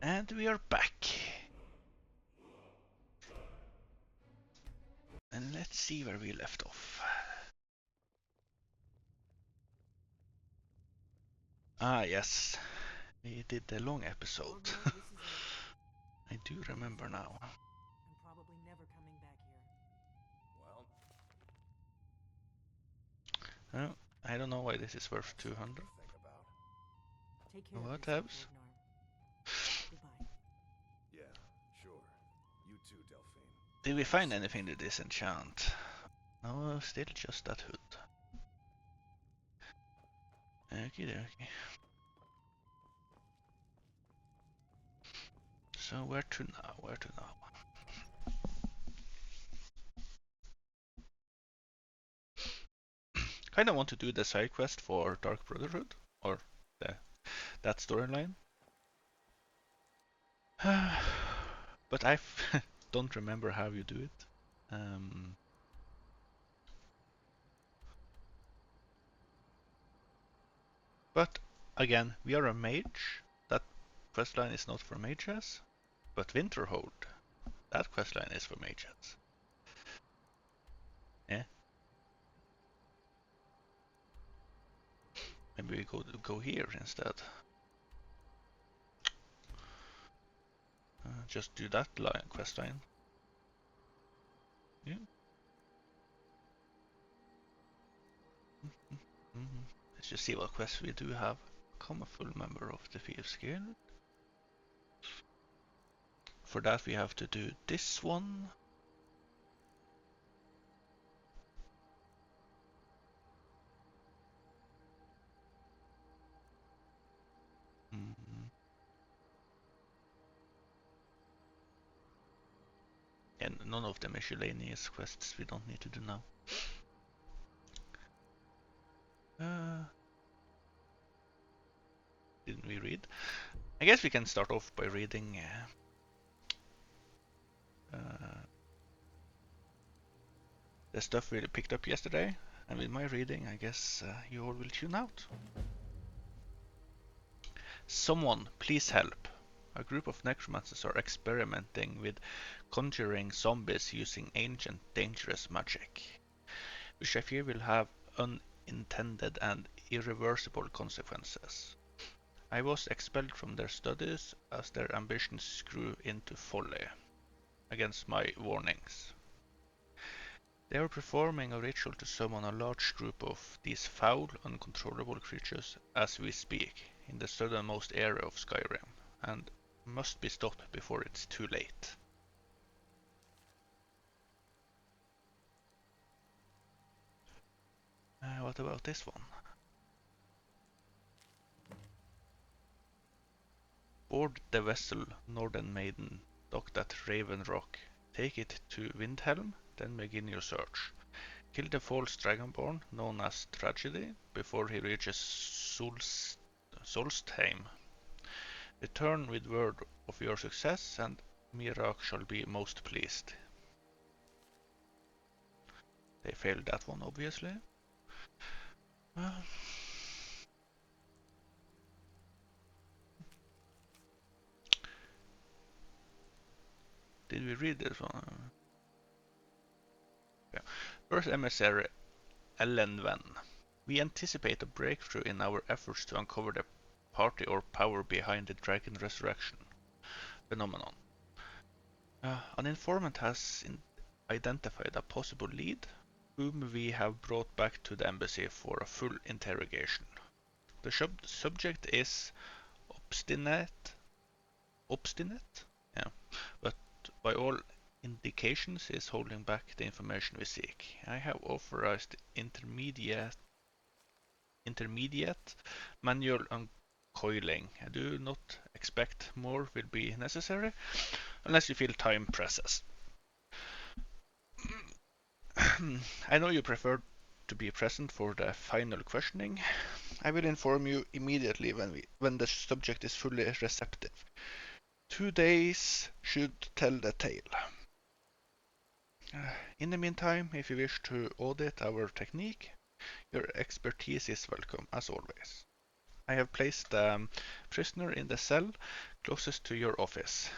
And we are back. And let's see where we left off. Ah, yes. We did the long episode. I do remember now. I'm probably never coming back here. Oh, I don't know why this is worth 200. Take care What of yourself, tabs? Ragnar. Goodbye. Yeah, sure. You too, Delphine. Did we find anything to disenchant? No, still just that hood. Okie dokie. So where to now? Where to now? Kinda want to do the side quest for Dark Brotherhood, or that storyline. But I don't remember how you do it. But again, we are a mage. That questline is not for mages. But Winterhold, that questline is for mages. Yeah. Maybe we go here instead. Just do that questline. Yeah. Let's just see what quests we do have. Become a full member of the Thieves Guild. For that we have to do this one. And none of the miscellaneous quests we don't need to do now. Didn't we read? I guess we can start off by reading the stuff we picked up yesterday, and with my reading, I guess you all will tune out. Someone, please help. A group of necromancers are experimenting with conjuring zombies using ancient, dangerous magic, which I fear will have unintended and irreversible consequences. I was expelled from their studies as their ambitions grew into folly, against my warnings. They are performing a ritual to summon a large group of these foul, uncontrollable creatures as we speak, in the southernmost area of Skyrim, and must be stopped before it's too late. What about this one? Board the vessel Northern Maiden, docked at Raven Rock. Take it to Windhelm, then begin your search. Kill the false dragonborn, known as Tragedie, before he reaches Solstheim. Return with word of your success, and Mirak shall be most pleased. They failed that one, obviously. Did we read this one? Yeah. First emissary, Ellenven. We anticipate a breakthrough in our efforts to uncover the party or power behind the dragon resurrection phenomenon. An informant has identified a possible lead, whom we have brought back to the embassy for a full interrogation. The subject is obstinate, yeah, but by all indications is holding back the information we seek. I have authorized intermediate manual uncoiling. I do not expect more will be necessary unless you feel time presses. I know you prefer to be present for the final questioning. I will inform you immediately when the subject is fully receptive. 2 days should tell the tale. In the meantime, if you wish to audit our technique, your expertise is welcome, as always. I have placed the prisoner in the cell closest to your office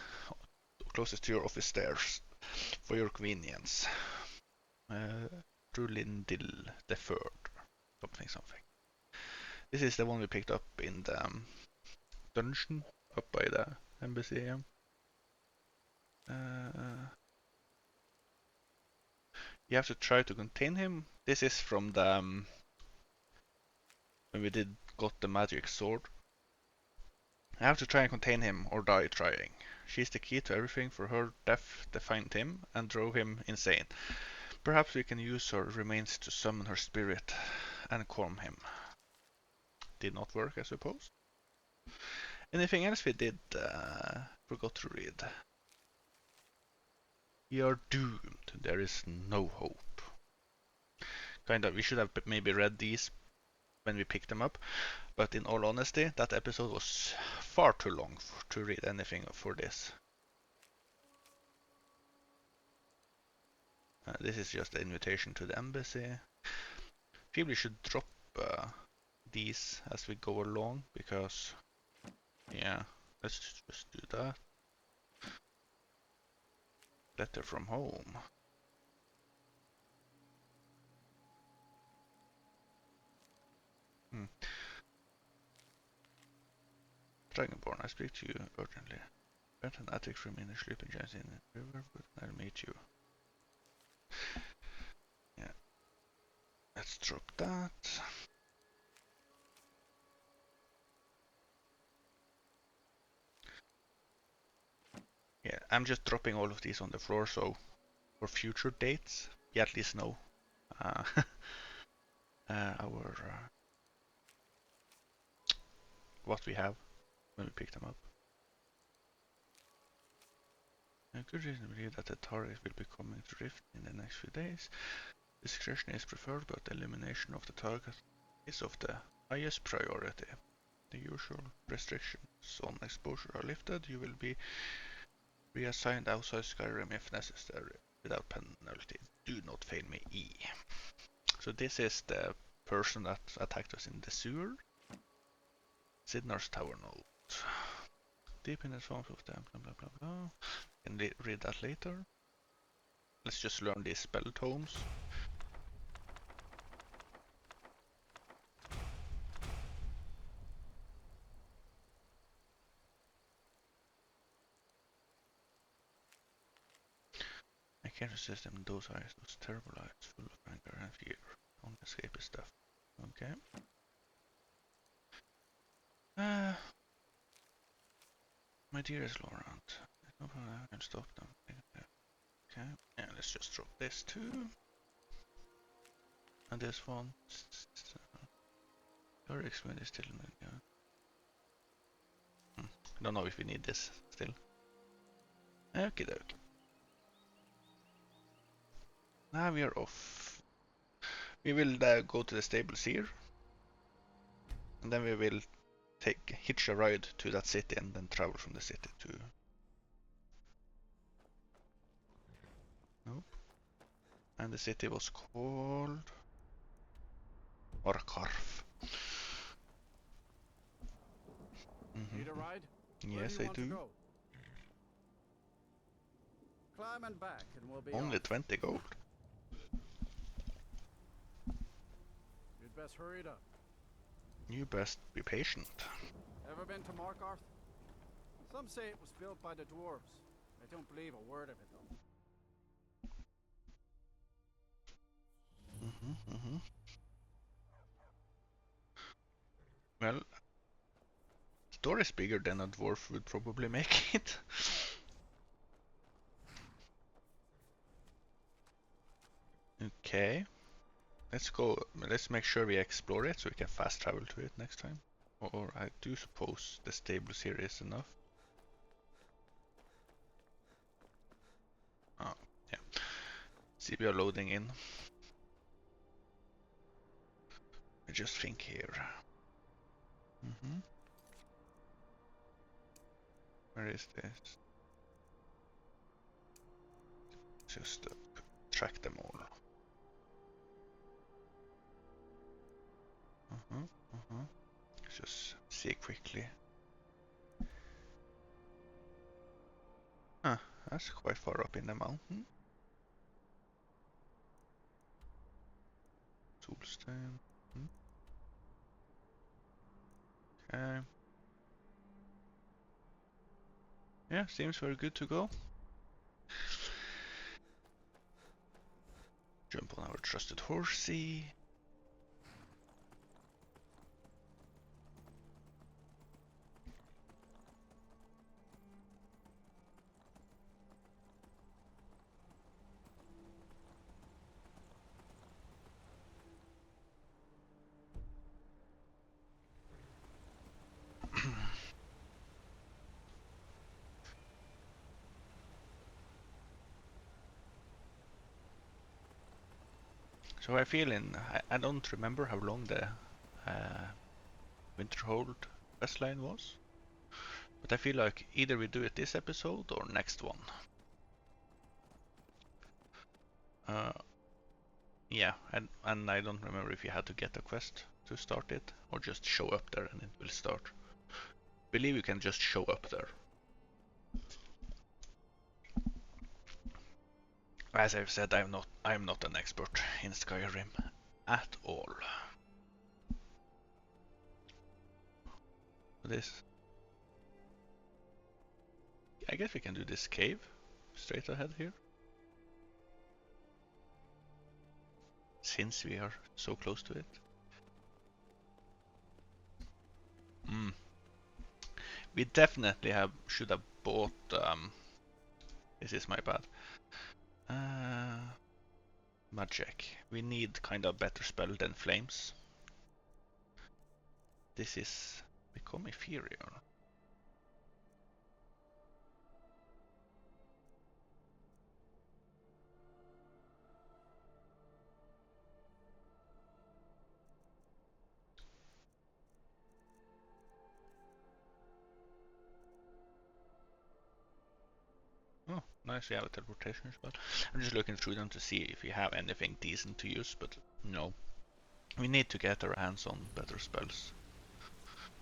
stairs, for your convenience. Rulindil the Third, something. This is the one we picked up in the dungeon up by the embassy. You have to try to contain him. This is from the when we got the magic sword. I have to try and contain him or die trying. She's the key to everything. For her death defined him and drove him insane. Perhaps we can use her remains to summon her spirit and calm him. Did not work, I suppose. Anything else we did? Forgot to read. We are doomed. There is no hope. Kind of, we should have maybe read these when we picked them up, but in all honesty, that episode was far too long to read anything for this. This is just an invitation to the embassy. Feel we should drop these as we go along, because, yeah, let's just do that. Letter from home. Dragonborn, I speak to you urgently. Rent an attic room in the sleeping giants in the river, but I'll meet you. Yeah. Let's drop that. Yeah, I'm just dropping all of these on the floor, so for future dates, you at least know our what we have when we pick them up. A good reason to believe that the target will be coming to Rift in the next few days. Discretion is preferred, but elimination of the target is of the highest priority. The usual restrictions on exposure are lifted. You will be reassigned outside Skyrim if necessary, without penalty. Do not fail me, E. So this is the person that attacked us in the sewer. Sidnar's Tower Note. Deep in the swamp of them, blah blah blah blah. Can read that later. Let's just learn these spell tomes. I can't resist them, those eyes, those terrible eyes, full of anger and fear. Only escape is stuff. Okay. My dearest Laurent, no problem, I can stop them. Okay, yeah, let's just drop this too. And this one. Your experience is still in the I don't know if we need this still. Okie dokie. Now we are off. We will go to the stables here. And then we will hitch a ride to that city and then travel from the city to... Nope. And the city was called... Orkarf. Need a ride? Yes, I do. Climb and back and we'll be Only off. 20 gold. You'd best hurry it up. You best be patient. Ever been to Markarth? Some say it was built by the dwarves. I don't believe a word of it though. Well, the door is bigger than a dwarf would probably make it. Okay. Let's go. Let's make sure we explore it so we can fast travel to it next time. Or I do suppose the stables here is enough. Oh, yeah. See, we are loading in. I just think here. Where is this? Just track them all. Just see quickly. Huh, that's quite far up in the mountain. Solstein. Okay. Yeah, seems very good to go. Jump on our trusted horsey. So I don't remember how long the Winterhold quest line was, but I feel like either we do it this episode or next one. Yeah, and I don't remember if you had to get a quest to start it or just show up there and it will start. I believe you can just show up there. As I've said, I'm not an expert in Skyrim at all. This, I guess we can do this cave straight ahead here, since we are so close to it. We definitely should have bought. This is my bad. Magic. We need kind of better spell than flames. This is become inferior. Oh, nice, we have a teleportation spell. I'm just looking through them to see if we have anything decent to use, but no. We need to get our hands on better spells.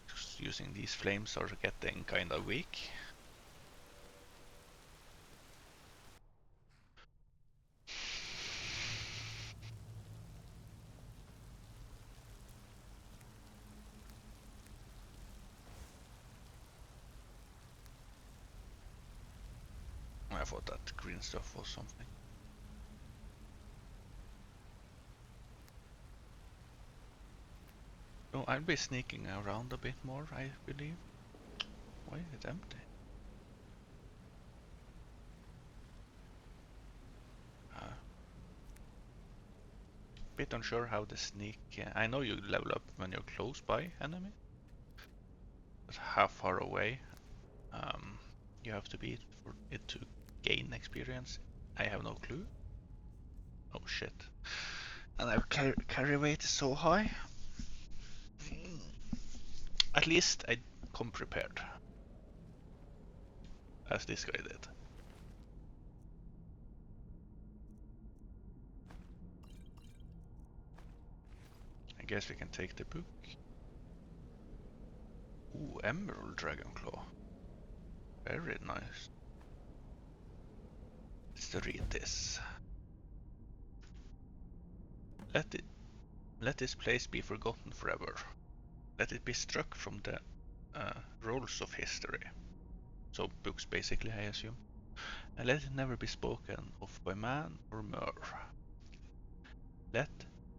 Just using these flames are getting kinda weak. I thought that green stuff was something. So I'll be sneaking around a bit more, I believe. Why is it empty? Bit unsure how the sneak. I know you level up when you're close by enemy, but how far away you have to be for it to gain experience? I have no clue. Oh shit! And our carry weight is so high. At least I come prepared, as this guy did. I guess we can take the book. Ooh, Emerald Dragonclaw. Very nice. Let's read this. Let this place be forgotten forever. Let it be struck from the rolls of history. So books basically, I assume. And let it never be spoken of by man or mer. Let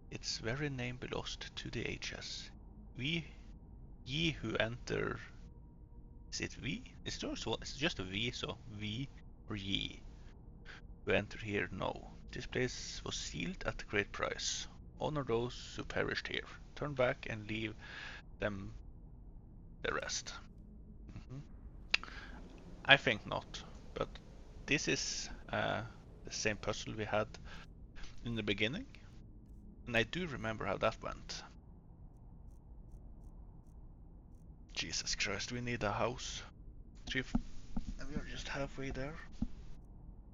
its very name be lost to the ages. Ye who enter. Is it we? It's just a we, so we or ye who enter here know. This place was sealed at a great price. Honor those who perished here. Turn back and leave them the rest. I think not, but this is the same puzzle we had in the beginning, and I do remember how that went. Jesus Christ, we need a house. And we are just halfway there.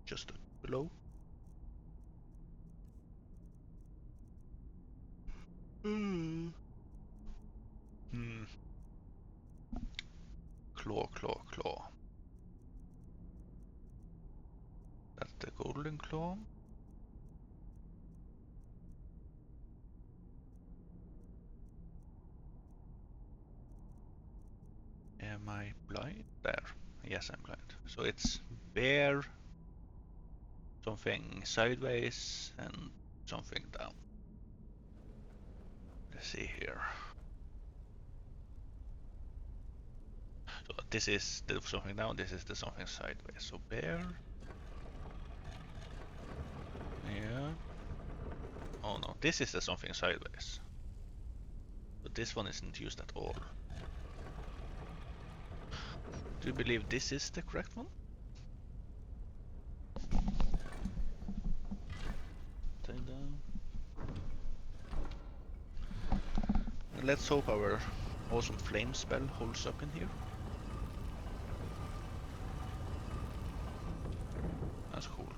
Just below. Hmm. claw. That's the golden claw. Am I blind? There. Yes, I'm blind. So it's bear, something sideways, and something down. Let's see here. So this is the something down, this is the something sideways. So bear. Yeah. Oh no, this is the something sideways. But this one isn't used at all. Do you believe this is the correct one? Let's hope our awesome flame spell holds up in here. That's cool.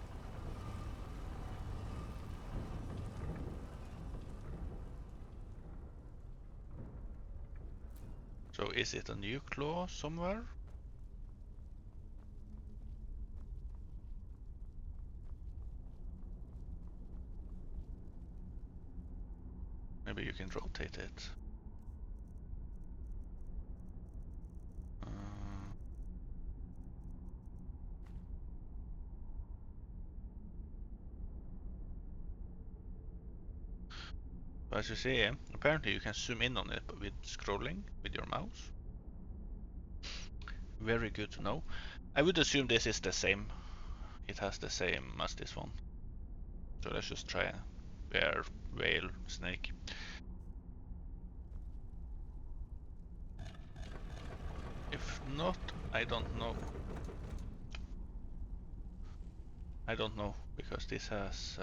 So is it a new claw somewhere? Maybe you can rotate it. As you see, apparently you can zoom in on it with scrolling with your mouse. Very good to know. I would assume this is the same. It has the same as this one. So let's just try bear, whale, snake. If not, I don't know. I don't know, because this has...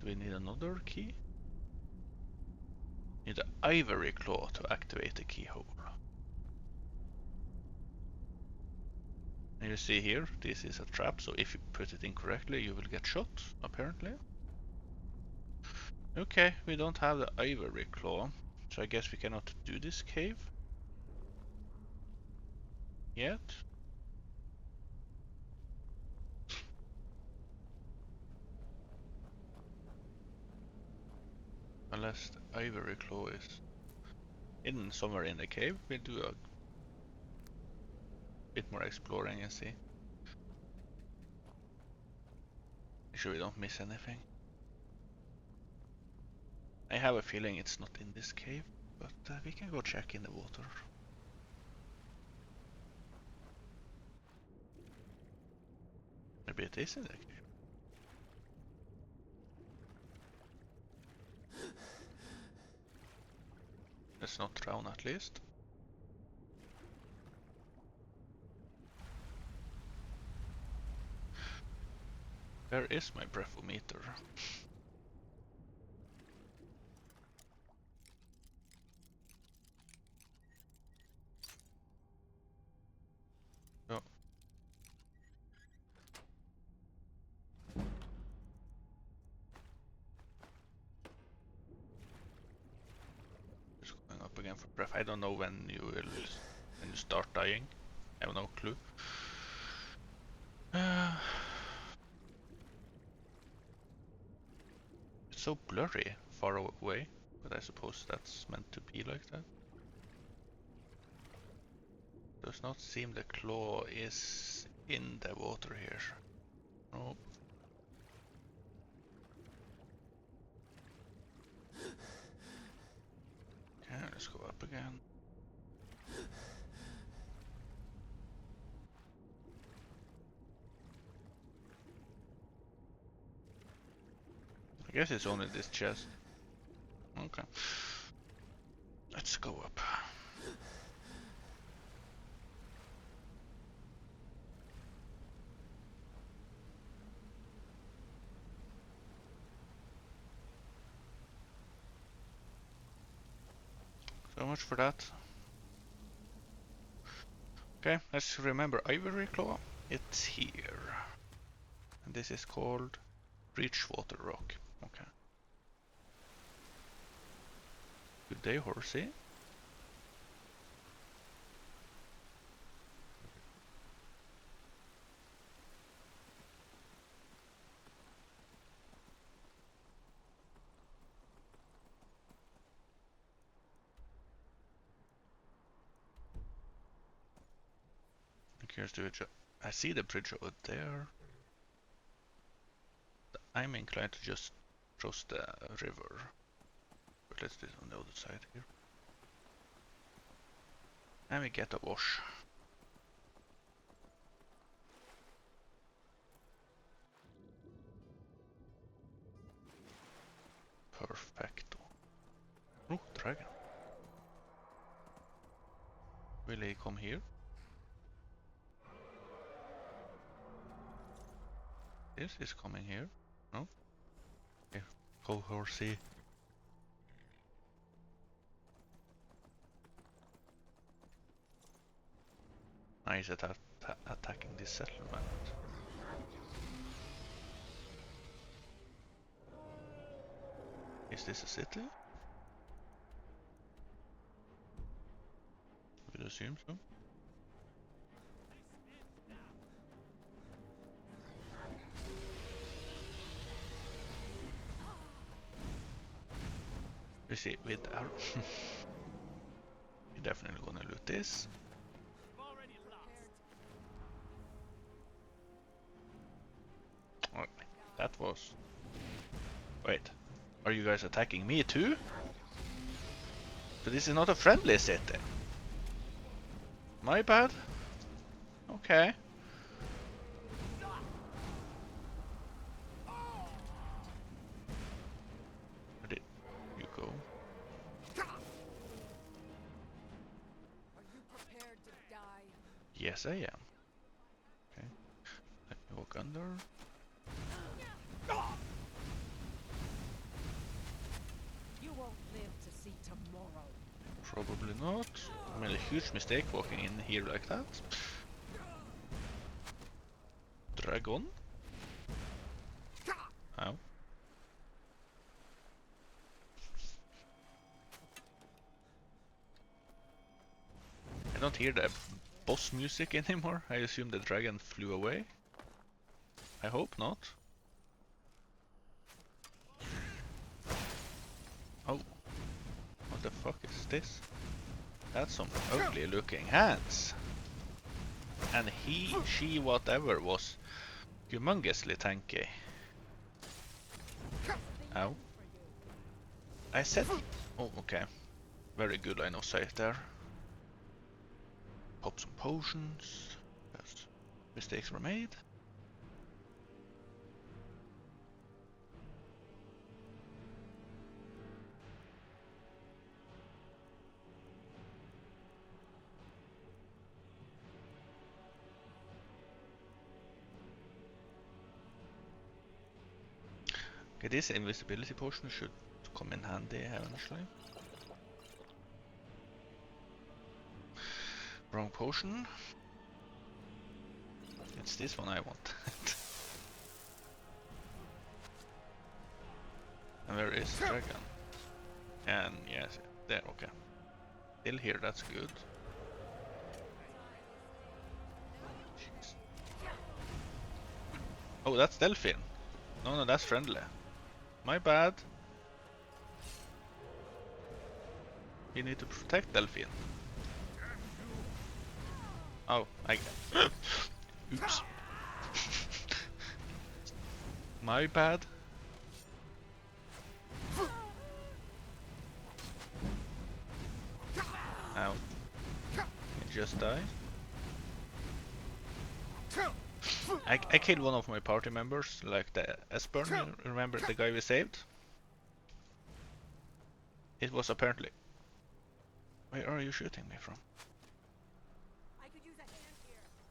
do we need another key? Need the ivory claw to activate the keyhole. And you see here, this is a trap, so if you put it incorrectly, you will get shot, apparently. Okay, we don't have the ivory claw, so I guess we cannot do this cave yet. Unless the ivory claw is hidden somewhere in the cave, we'll do a bit more exploring and see. Make sure we don't miss anything. I have a feeling it's not in this cave, but we can go check in the water. Maybe it is in the cave. Let's not drown at least. Where is my breathometer? Oh. Just going up again for breath. I don't know when you start dying. I have no clue. It's so blurry far away, but I suppose that's meant to be like that. Does not seem the claw is in the water here. No. Okay, let's go up again. I guess it's only this chest. Okay. Let's go up. So much for that. Okay, let's remember ivory claw. It's here. And this is called Breachwater Rock. Okay. Good day, horsey. Here's the bridge. I see the bridge over there. I'm inclined to just cross the river. But let's do it on the other side here. And we get a wash. Perfecto. Oh, dragon. Will he come here? This is coming here. No? Here. Go horsey. Nice at attacking this settlement. Is this a city? Would assume so. We see with our we're definitely gonna loot this. Oh, that was. Wait, are you guys attacking me too? So this is not a friendly city. My bad. Okay. Where did you go? Are you prepared to die? Yes, I am. Okay. Let me walk under. You won't live to see tomorrow. Probably not. I made a huge mistake walking in here like that. Dragon? Ow. I don't hear the boss music anymore. I assume the dragon flew away. I hope not. Oh. What the fuck is this? That's some ugly looking hands. And he, she, whatever was humongously tanky. Ow. I said... Oh, okay. Very good line of sight there. Pop some potions. Yes. Mistakes were made. Okay, this invisibility potion should come in handy eventually. Wrong potion. It's this one I want. And where is the dragon? And yes, there, okay. Still here, that's good. Jeez. Oh, that's Delphine. No, that's friendly. My bad. We need to protect Delphine. Oh, oops. My bad. Ow. You just die. I killed one of my party members, like the Esper. Remember the guy we saved? It was apparently... Where are you shooting me from? I could use a hand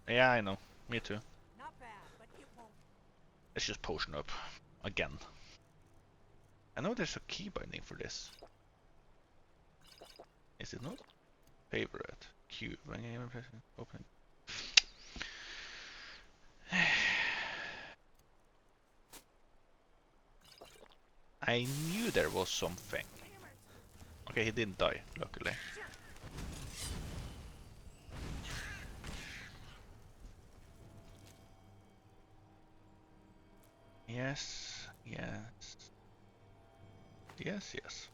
here. Yeah, I know. Me too. Not bad, but it won't. Let's just potion up. Again. I know there's a key binding for this. Is it not? Favorite. Q. Open. I knew there was something. Okay, he didn't die, luckily. Yes, yes. Yes, yes.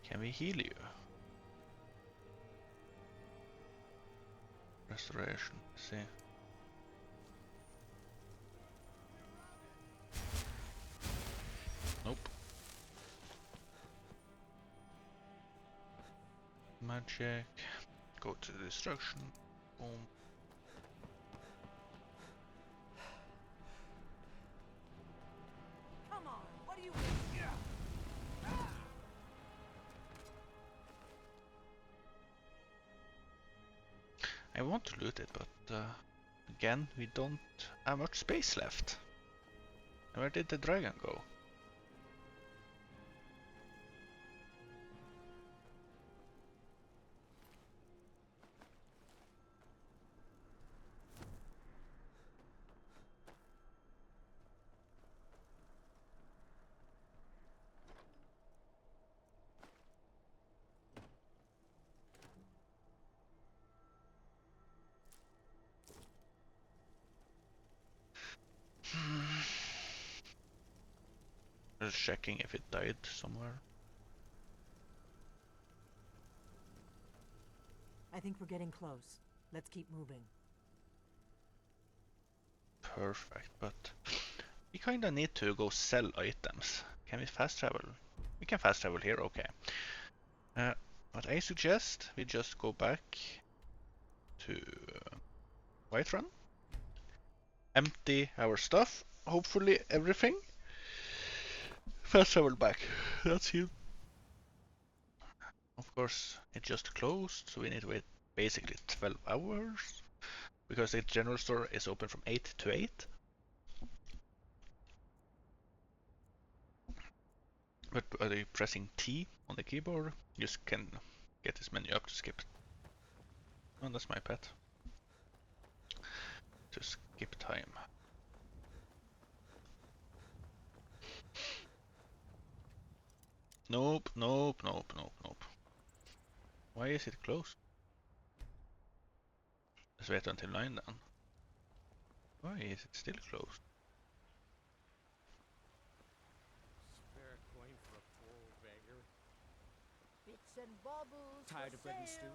Can we heal you? restoration. See. Nope. Magic. Go to destruction. Boom. Come on, what do you I want to loot it, but again, we don't have much space left. Where did the dragon go? Just checking if it died somewhere. I think we're getting close. Let's keep moving. Perfect, but we kinda need to go sell items. Can we fast travel? We can fast travel here, okay. What I suggest, we just go back to Whiterun, empty our stuff, hopefully everything. Fast travel back. That's it. Of course, it just closed, so we need to wait basically 12 hours because the general store is open from 8 to 8. But by pressing T on the keyboard, you just can get this menu up to skip. Oh, that's my pet. To skip time. Nope, nope, nope, nope, nope. Why is it closed? Let's wait until 9 then. Why is it still closed? Spare coin for a poor beggar. Bits and baubles Tired of bread and stew?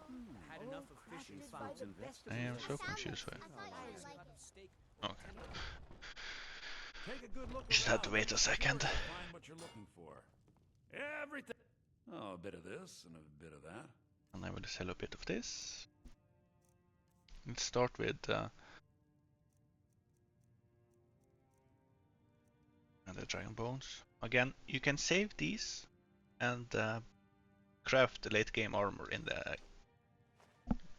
Had enough of fish and fowls and I am so confused. Okay. Take a good look You just had to around. wait a second. Find what you're looking for. Everything. Oh, a bit of this and a bit of that. And I will sell a bit of this. Let's start with and the dragon bones. Again, you can save these and craft the late game armor in the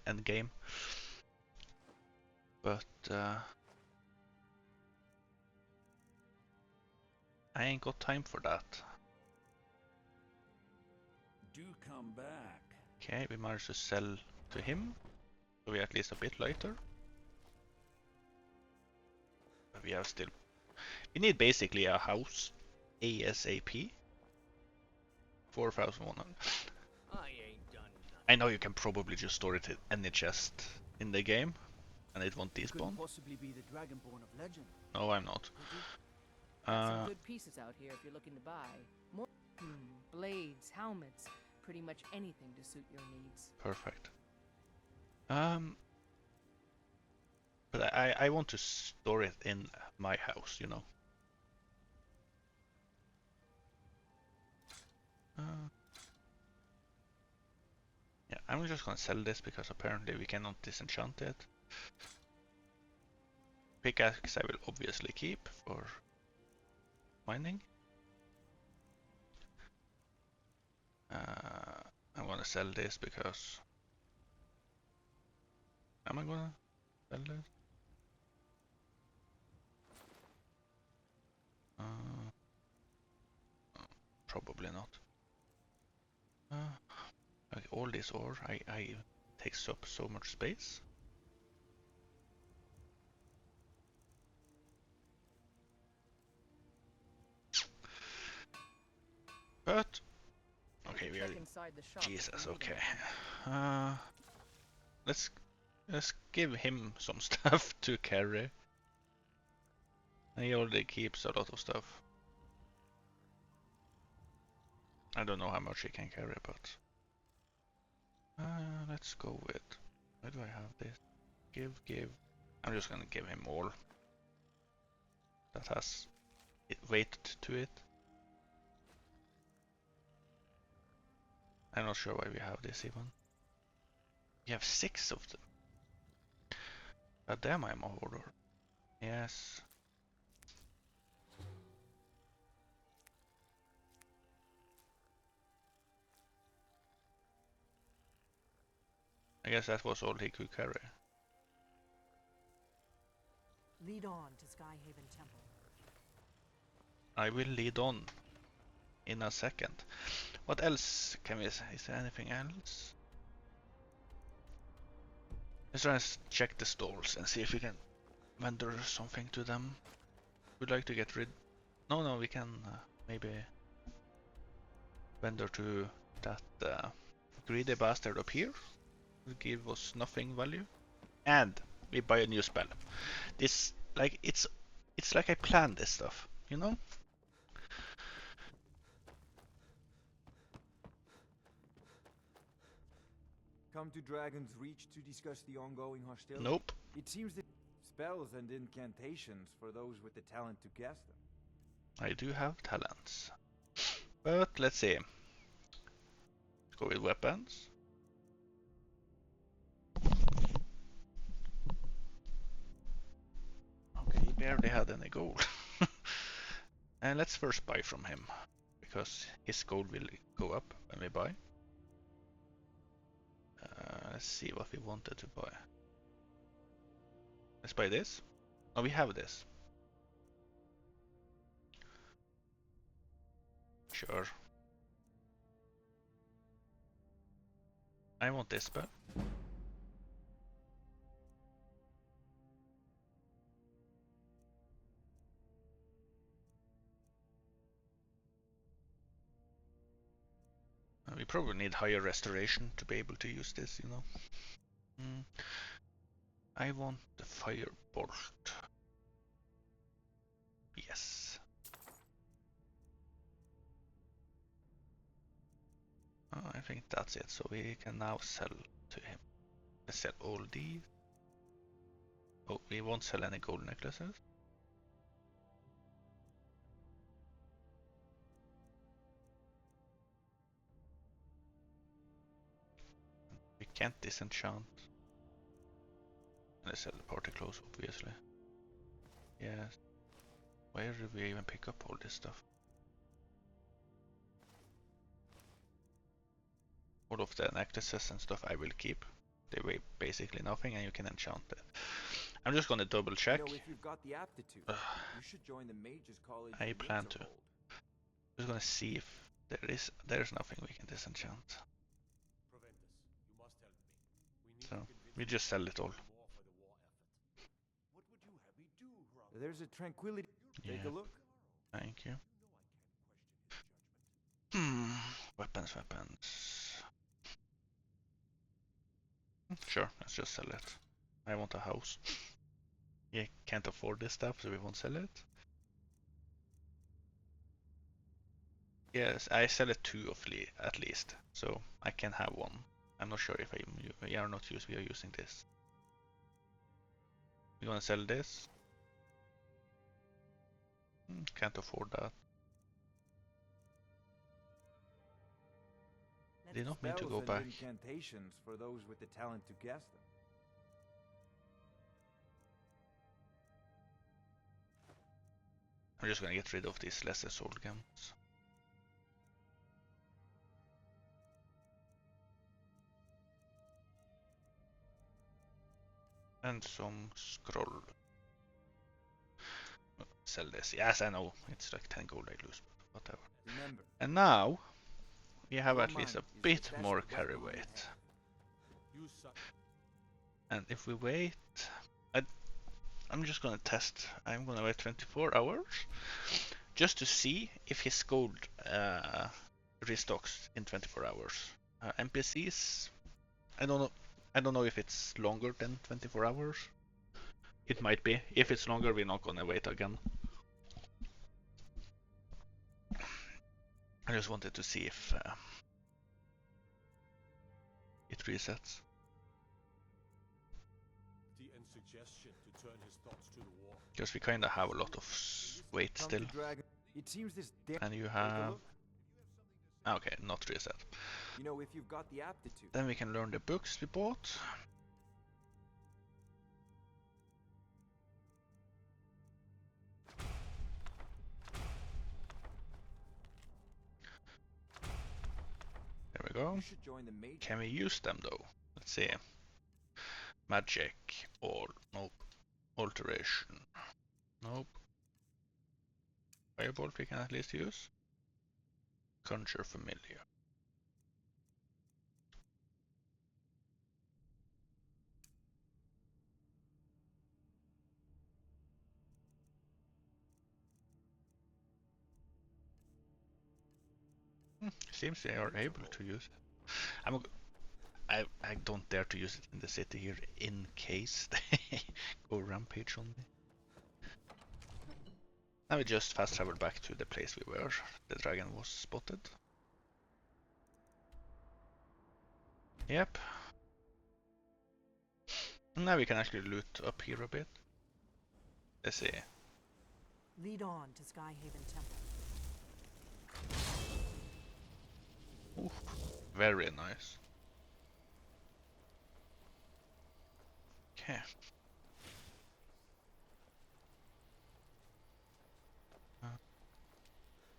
end game. But I ain't got time for that. Do come back. Okay, we managed to sell to him, so we're at least a bit lighter. But we have still... We need basically a house ASAP. 4,100. I ain't done nothing. I know you can probably just store it in any chest in the game, and it won't despawn. Couldn't possibly be the dragonborn of legend. No, I'm not. Some good pieces out here if you're looking to buy. More blades, helmets, pretty much anything to suit your needs. Perfect. But I want to store it in my house, you know. Yeah, I'm just gonna sell this because apparently we cannot disenchant it. Pickaxe I will obviously keep for mining. I'm gonna sell this because... Am I gonna sell this? Probably not. Okay, all this ore I takes up so much space. But okay, we are... Check inside the shop if you Jesus, need okay. anything. Let's give him some stuff to carry. He already keeps a lot of stuff. I don't know how much he can carry, but let's go with... Where do I have this? Give. I'm just gonna give him all that has weight to it. I'm not sure why we have this even. We have 6 of them. God damn, I'm a hoarder. Yes. I guess that was all he could carry. Lead on to Skyhaven Temple. I will lead on in a second. What else can we say? Is there anything else? Let's try and check the stalls and see if we can vendor something to them. Would like to get rid. No, we can maybe vendor to that greedy bastard up here. Will give us nothing value, and we buy a new spell. This like it's like I planned this stuff, you know. Come to Dragon's Reach to discuss the ongoing hostility? Nope. It seems that spells and incantations for those with the talent to cast them. I do have talents, but let's see. Let's go with weapons. Okay, he barely had any gold. And let's first buy from him, because his gold will go up when we buy. Let's see what we wanted to buy. Let's buy this. Oh, we have this. Sure. I want this spell. We probably need higher restoration to be able to use this, you know. I want the firebolt. Yes. I think that's it. So we can now sell to him. Let's sell all these. Oh, we won't sell any gold necklaces. We can't disenchant. Let's sell the party clothes, obviously. Yes. Where did we even pick up all this stuff? All of the necklaces and stuff I will keep. They weigh basically nothing and you can enchant it. I'm just gonna double check. You know, if you've got the aptitude, you should join the Mages College. I plan to. Just gonna see if there's nothing we can disenchant. So we just sell it all. There's a tranquility. Yeah. Take a look. Thank you. Weapons. Sure, let's just sell it. I want a house. Yeah, can't afford this stuff, so we won't sell it. Yes, I sell it 2 at least, so I can have 1. I'm not sure if we are using this. We're gonna sell this. Can't afford that. They don't mean to go Spells back. and incantations for those with the talent to cast them. I'm just gonna get rid of these lesser soul gems. And some scroll. Sell this. Yes, I know. It's like 10 gold I lose, but whatever. Remember, And now we have your at least a mind is the bit best more weapon carry you weight. have. And if we wait, I'm just gonna test. I'm gonna wait 24 hours just to see if his gold restocks in 24 hours. NPCs, I don't know. I don't know if it's longer than 24 hours. It might be. If it's longer, we're not gonna wait again. I just wanted to see if it resets. The suggestion to turn his thoughts to the war. Because we kinda have a lot of weight Come still. to Dragon. It seems this damn. And you Take a have... look. Okay, not reset. You know, if you've got the aptitude. Then we can learn the books we bought. There we go. You should join the major. Can we use them though? Let's see. Magic or nope. Alteration. Nope. Firebolt we can at least use. Conjure familiar. Seems they are able to use it. I don't dare to use it in the city here in case they go rampage on me. Now we just fast travel back to the place we were. The dragon was spotted. Yep. Now we can actually loot up here a bit. Let's see. Lead on to Skyhaven Temple. Oof, very nice. Okay.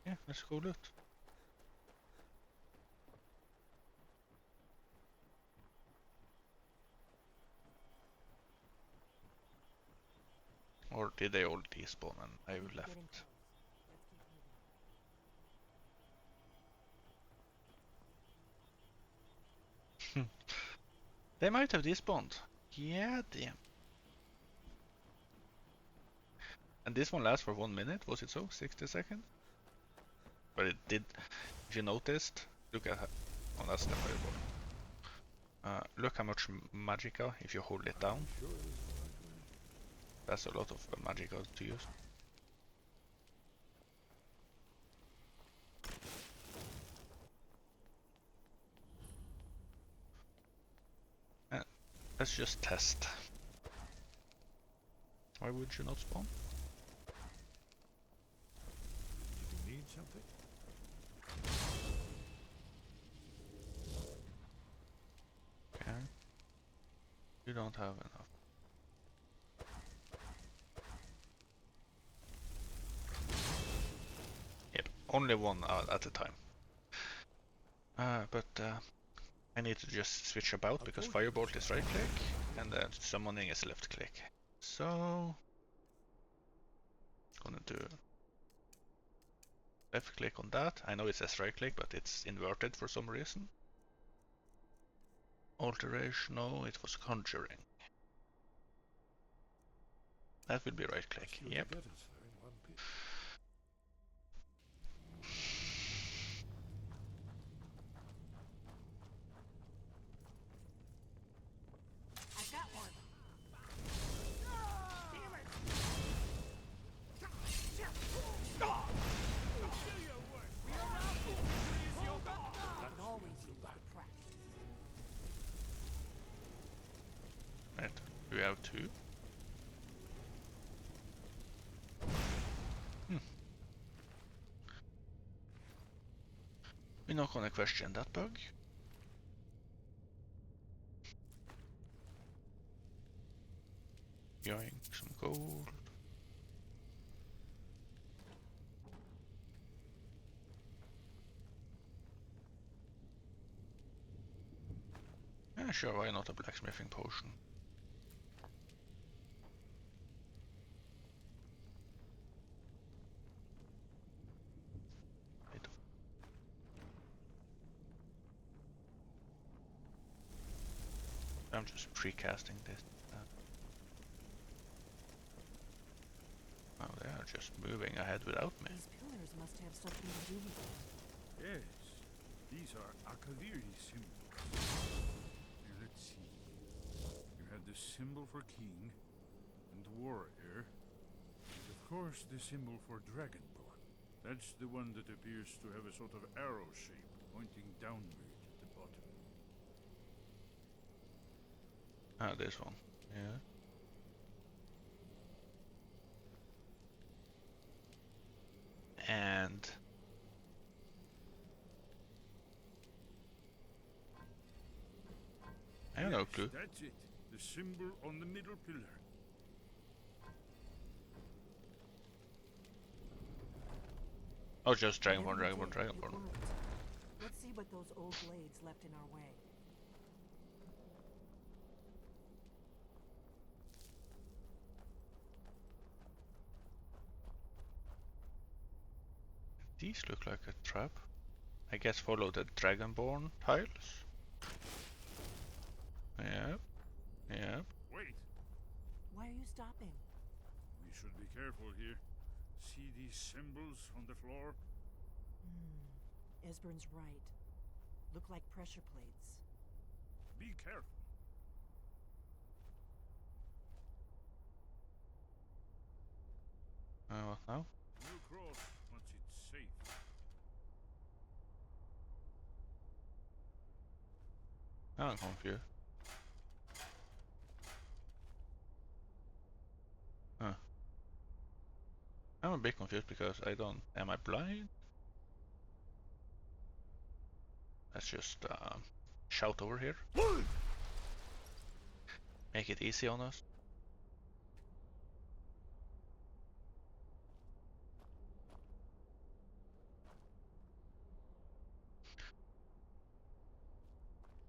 Yeah, let's go loot. Or did they all despawn and I Getting left? close. Let's keep moving. They might have despawned. Yeah, damn. And this one lasts for 1 minute, was it so? 60 seconds? But it did, if you noticed, look at how, oh that's the fireball. Look how much magicka if you hold it down. That's a lot of magicka to use. Let's just test. Why would you not spawn? Do you need something? Okay. You don't have enough. Yep, only one at a time. But I need to just switch about because Firebolt is right click and summoning is left click. So gonna do left click on that. I know it says right click, but it's inverted for some reason. Alteration, no, it was conjuring. That will be right click. Yep. I've got one. Can always use the practice. Right. Do we have two? We're not gonna question that bug. Yoink, some gold. Yeah, sure, why not a blacksmithing potion? I'm just precasting this. Oh, they are just moving ahead without me. These pillars must have something to do with it. Yes, these are Akaviri symbols. Here, let's see. You have the symbol for king and warrior, and of course the symbol for dragonborn. That's the one that appears to have a sort of arrow shape pointing downward at the bottom. Ah, this one. Yeah. And I have no Yes, clue. That's it. The symbol on the middle pillar. Oh, just Dragonborn, Whatever you Dragonborn, did, it Dragonborn. worked. Let's see what those old blades left in our way. These look like a trap. I guess follow the Dragonborn tiles. Yep, yep. Wait, Why are you stopping? we should be careful here. See these symbols on the floor? Esbern's right. Look like pressure plates. Be careful. What now? No cross once it's safe. Now I'm confused. Huh. I'm a bit confused because I don't. Am I blind? Let's just shout over here. Make it easy on us.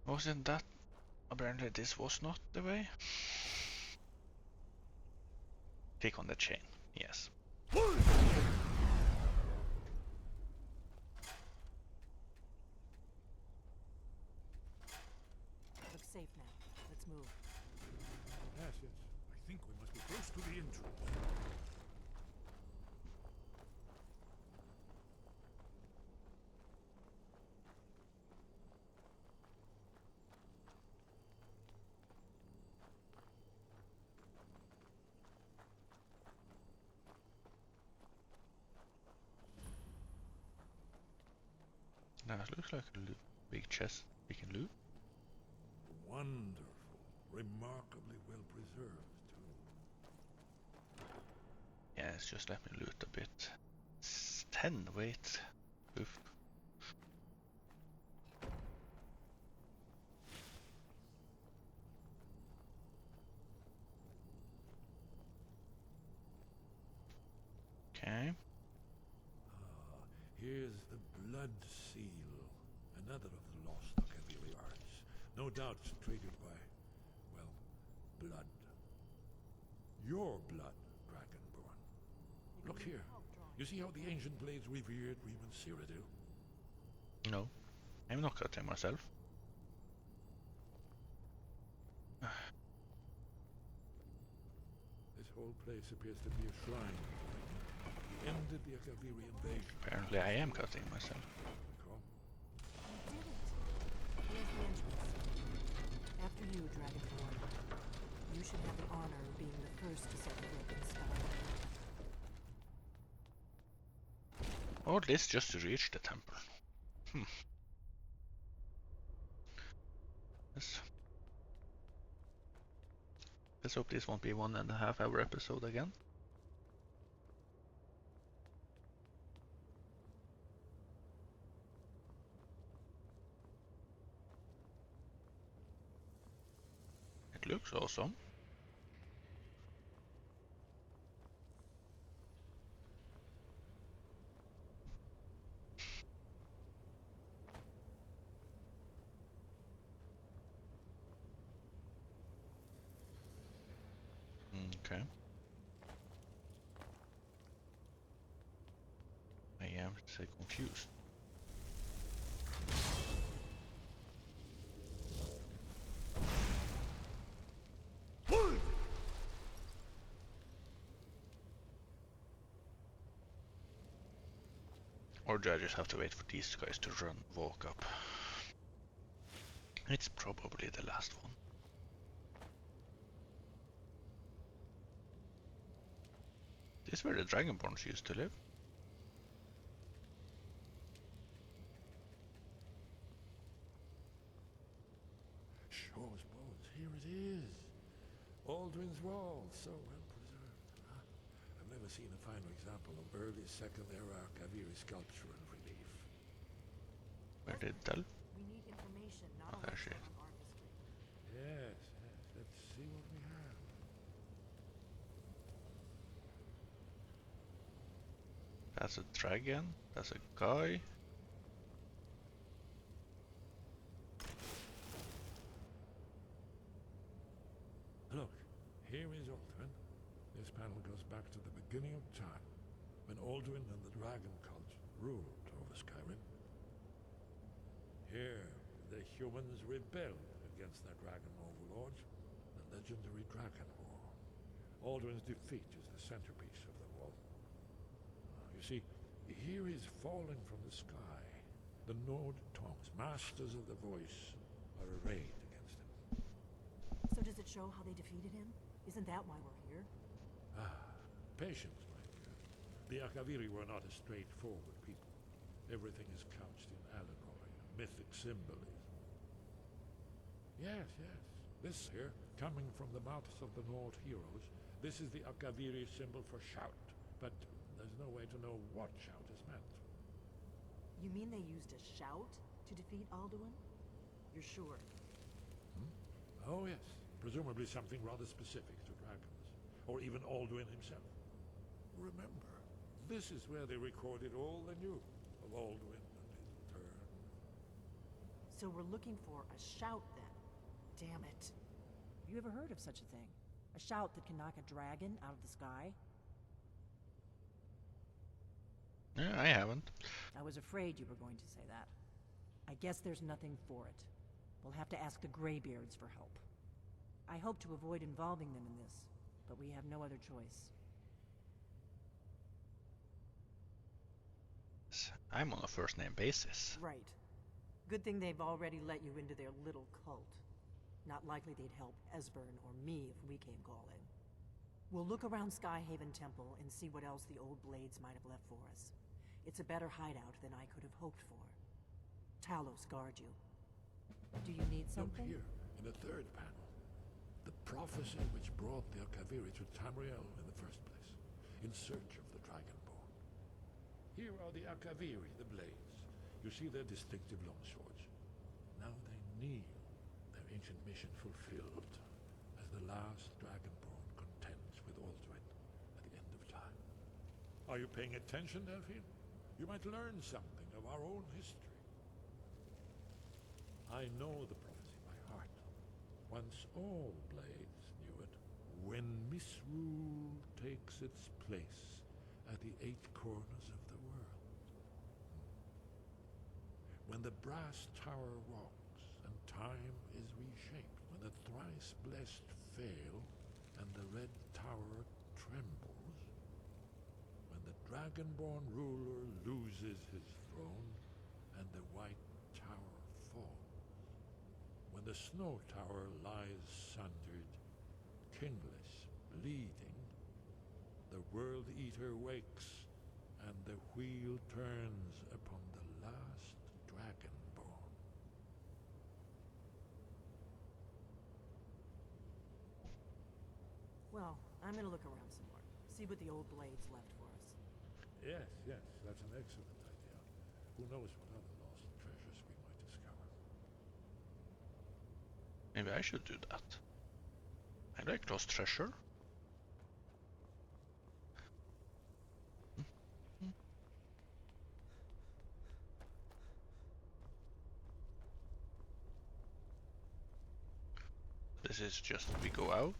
Wasn't that? Apparently this was not the way. Click on the chain. Yes. Looks safe now. Let's move. Yes, yes. I think we must be close to the entrance. Now it looks like a big chest we can loot. Wonderful. Remarkably well preserved, too. Yes, just let me loot a bit. It's 10 weight. Oof. Okay. Here's the blood seal. Another of the lost Akaviri arts. No doubt traded by, well, blood. Your blood, Dragonborn. Look here. You see how the ancient blades revered Reman Cyrodiil? No. I'm not cutting myself. This whole place appears to be a shrine. He ended the Akaviri invasion. Apparently I am cutting myself. Recall? You did it. Here's the entrance. After you, Dragonborn. You should have the honor of being the first to set the broken spell. All this just to reach the temple. Let's hope this won't be 1.5 hour episode again. It looks awesome. Okay. I am so confused. Or do I just have to wait for these guys to walk up? It's probably the last one. This is where the Dragonborns used to live. Shaw's bones, here it is. Aldrin's Wall, so well preserved. And never seen a finer example of early Second Era Kaviri sculpture and relief. Where did it tell? We need information, not Oh, a there she lecture is. on art history. Yes, yes. Let's see what we have. That's a dragon. That's a guy. Look, here is Alduin. This panel goes back to the beginning of time, when Alduin and the dragon cult ruled over Skyrim. Here, the humans rebelled against their dragon overlords, the legendary Dragon War. Alduin's defeat is the centerpiece of the wall. You see, here is falling from the sky. The Nord tongues, masters of the voice, are arrayed against him. So does it show how they defeated him? Isn't that why we're here? Patience, my dear. The Akaviri were not a straightforward people. Everything is couched in allegory and mythic symbolism. Yes, yes. This here, coming from the mouths of the Nord heroes, this is the Akaviri symbol for shout, but there's no way to know what shout is meant. You mean they used a shout to defeat Alduin? You're sure? Oh yes, presumably something rather specific to dragons, or even Alduin himself. Remember, this is where they recorded all they knew of Alduin and his return. So we're looking for a shout then. Damn it. Have you ever heard of such a thing? A shout that can knock a dragon out of the sky? Yeah, I haven't. I was afraid you were going to say that. I guess there's nothing for it. We'll have to ask the Greybeards for help. I hope to avoid involving them in this, but we have no other choice. I'm on a first name basis. Right. Good thing they've already let you into their little cult. Not likely they'd help Esbern or me if we came calling. We'll look around Skyhaven Temple and see what else the old blades might have left for us. It's a better hideout than I could have hoped for. Talos guard you. Do you need something? Look here, in the third panel. The prophecy which brought the Akaviri to Tamriel in the first place, in search of the Dragonborn. Here are the Akaviri, the blades. You see their distinctive longswords. Now they kneel, their ancient mission fulfilled, as the last Dragonborn contends with Alduin at the end of time. Are you paying attention, Delphine? You might learn something of our own history. I know the prophecy by heart. Once all blades knew it. When misrule takes its place at the 8 corners of the world. When the brass tower rocks and time is reshaped. When the thrice blessed fail and the red tower trembles. When the dragonborn ruler loses his throne and the white tower falls. When the snow tower lies sundered, kingless, bleeding, the World Eater wakes, and the wheel turns upon the last Dragonborn. Well, I'm gonna look around some more. See what the old blades left for us. Yes, yes, that's an excellent idea. Who knows what other lost treasures we might discover. Maybe I should do that. I like lost treasure. This is just we go out.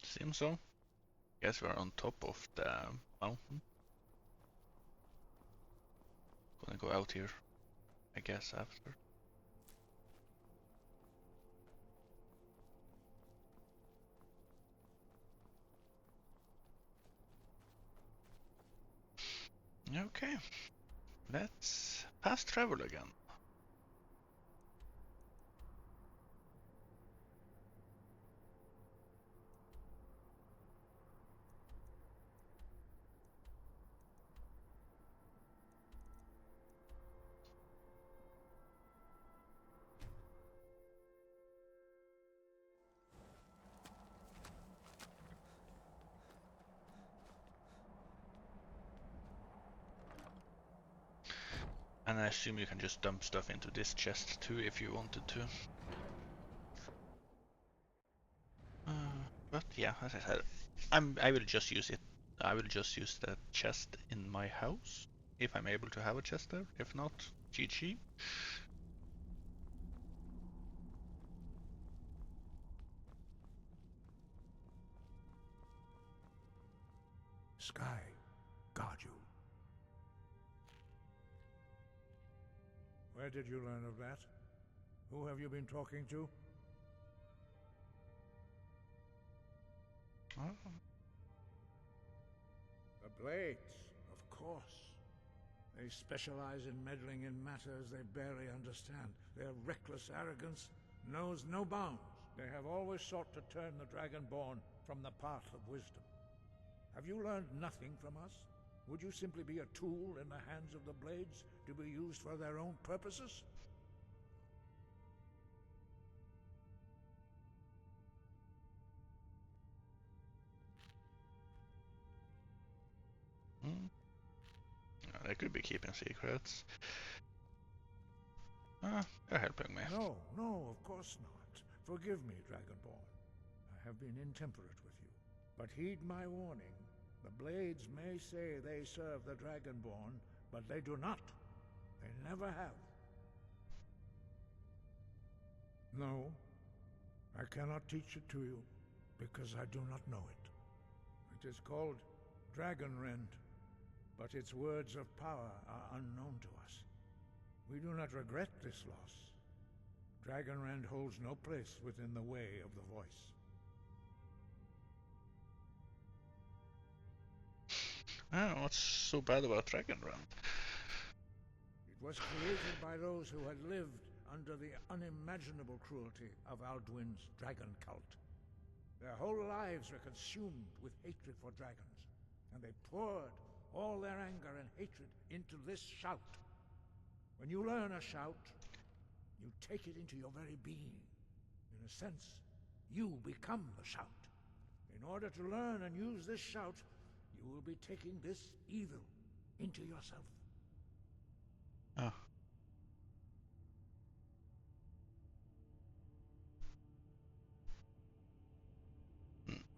Seems so. Guess we're on top of the mountain. Gonna go out here, I guess, after. Okay, let's fast travel again. And I assume you can just dump stuff into this chest too if you wanted to. But yeah, as I said, I will just use it. I will just use that chest in my house if I'm able to have a chest there. If not, GG. Sky, guard you. Where did you learn of that? Who have you been talking to? Oh. The Blades, of course. They specialize in meddling in matters they barely understand. Their reckless arrogance knows no bounds. They have always sought to turn the Dragonborn from the path of wisdom. Have you learned nothing from us? Would you simply be a tool in the hands of the Blades to be used for their own purposes? They could be keeping secrets. You're helping me. No, no, of course not. Forgive me, Dragonborn. I have been intemperate with you. But heed my warning. The Blades may say they serve the Dragonborn, but they do not. They never have. No, I cannot teach it to you, because I do not know it. It is called Dragonrend, but its words of power are unknown to us. We do not regret this loss. Dragonrend holds no place within the way of the voice. What's so bad about Dragonrand? It was created by those who had lived under the unimaginable cruelty of Alduin's dragon cult. Their whole lives were consumed with hatred for dragons, and they poured all their anger and hatred into this shout. When you learn a shout, you take it into your very being. In a sense, you become the shout. In order to learn and use this shout, you will be taking this evil into yourself. Oh.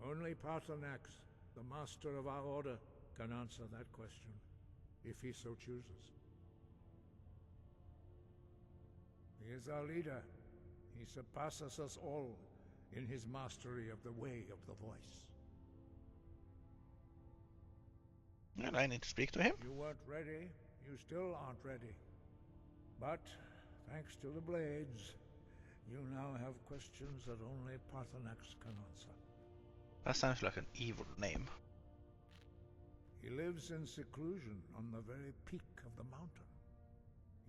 Only Paarthurnax, the master of our order, can answer that question, if he so chooses. He is our leader. He surpasses us all in his mastery of the way of the voice. And I need to speak to him. You weren't ready. You still aren't ready. But, thanks to the Blades, you now have questions that only Paarthurnax can answer. That sounds like an evil name. He lives in seclusion on the very peak of the mountain.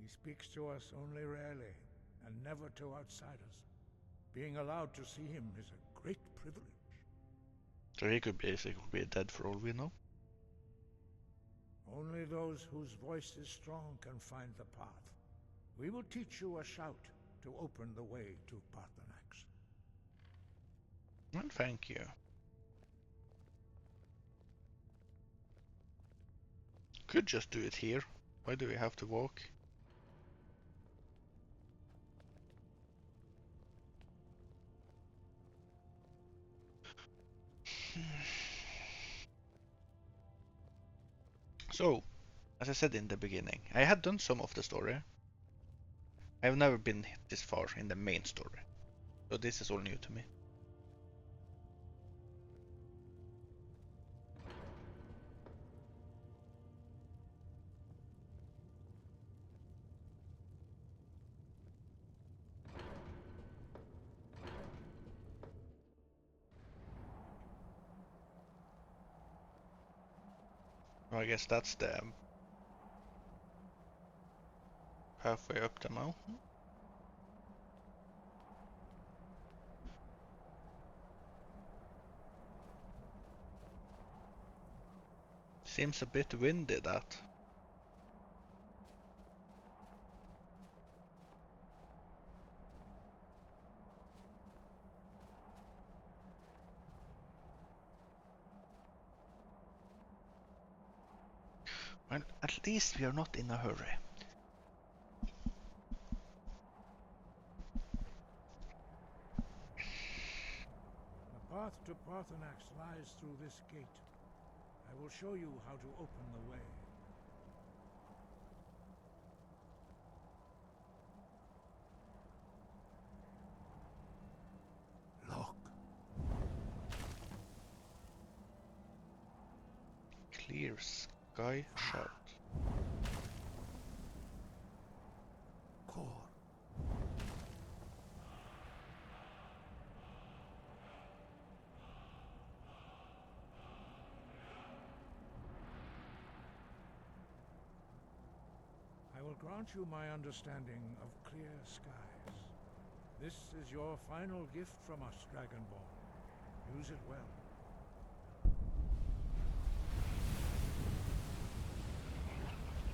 He speaks to us only rarely, and never to outsiders. Being allowed to see him is a great privilege. So he could basically be dead for all we know. Only those whose voice is strong can find the path. We will teach you a shout to open the way to Paarthurnax. Well, thank you. Could just do it here. Why do we have to walk? So, as I said in the beginning, I had done some of the story. I have never been this far in the main story, so this is all new to me. I guess that's the halfway up the mountain. Seems a bit windy, that. Well, at least we are not in a hurry. to Parthenax lies through this gate. I will show you how to open the way. Look. Clear sky shout. Core. I will grant you my understanding of clear skies. This is your final gift from us, Dragonborn. Use it well.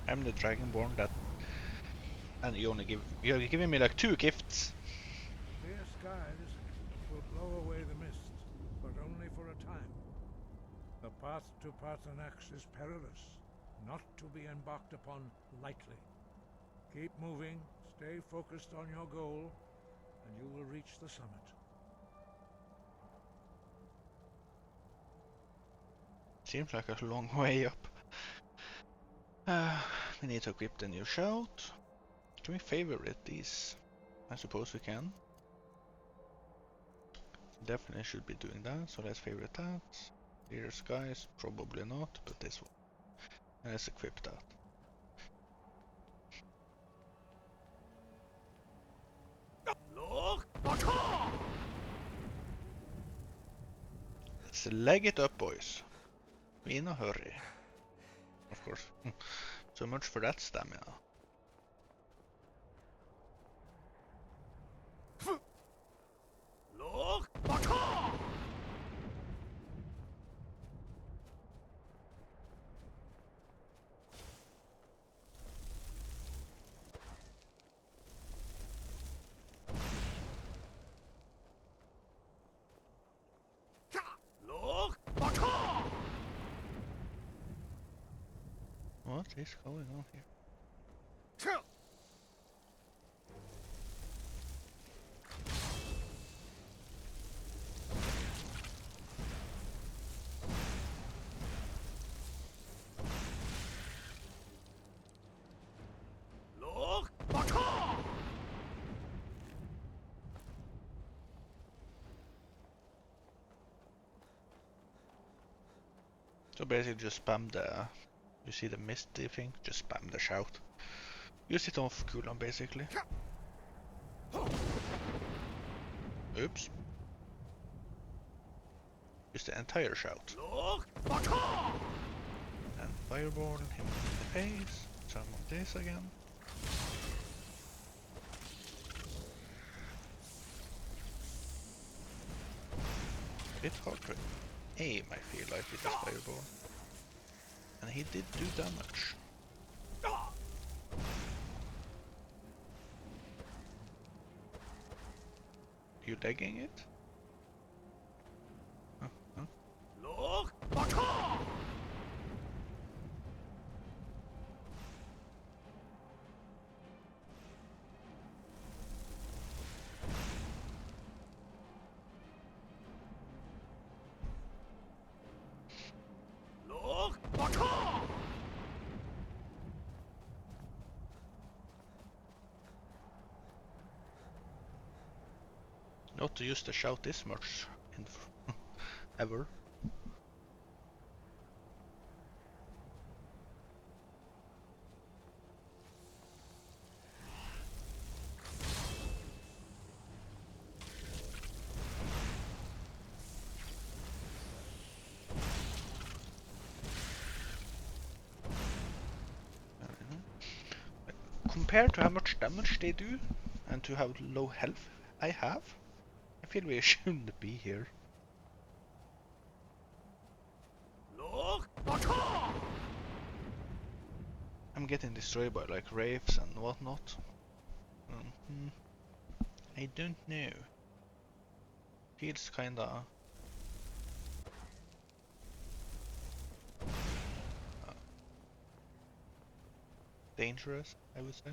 I'm the Dragonborn that, and you're giving me like 2 gifts. Clear skies will blow away the mist, but only for a time. The path to Parthenax is perilous, not to be embarked upon lightly. Keep moving, stay focused on your goal, and you will reach the summit. Seems like a long way up. We need to equip the new shout. Can we favorite these? I suppose we can. Definitely should be doing that, so let's favorite that. Clear skies, probably not, but this one. And let's equip that. Let's leg it up, boys. We in a hurry. Of course. So much for that stamina. What is going on here? So basically just spam the, you see the misty thing, just spam the shout. Use it off cooldown basically. Oops. Use the entire shout. And fireball him in the face. Some of this again. Bit hard to aim, I feel like, with this fireball. And he did do damage. You legging it? Huh? Not to use the shout this much in ever. Compared to how much damage they do and to how low health I have, I feel we shouldn't be here. I'm getting destroyed by like wraiths and whatnot. I don't know. Feels kinda dangerous, I would say.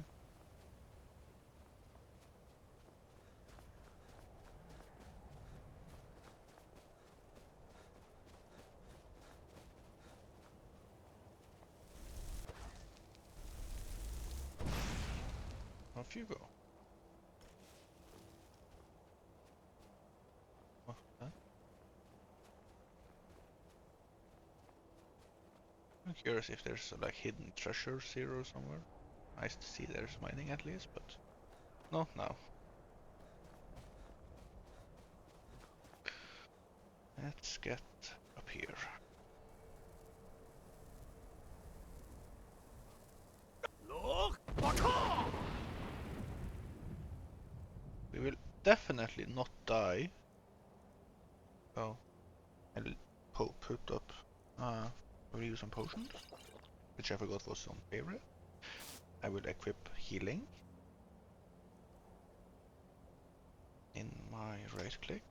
Off you go. Oh, huh? I'm curious if there's like hidden treasures here or somewhere. Nice to see there's mining at least, but not now. Let's get up here. We will definitely not die. Oh, I'll put up. We'll use some potions, which I forgot was on favorite. I will equip healing in my right click.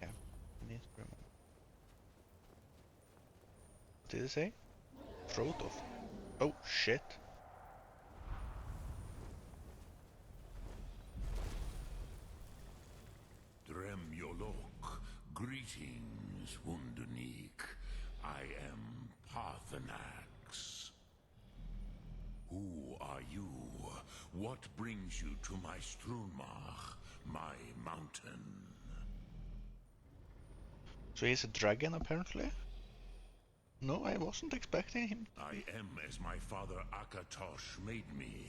Yeah, need to remember. What did it say? Throat of. Oh shit. Greetings, Wunderneek. I am Parthenax. Who are you? What brings you to my Strunmach, my mountain? So he's a dragon, apparently? No, I wasn't expecting him. I am as my father Akatosh made me,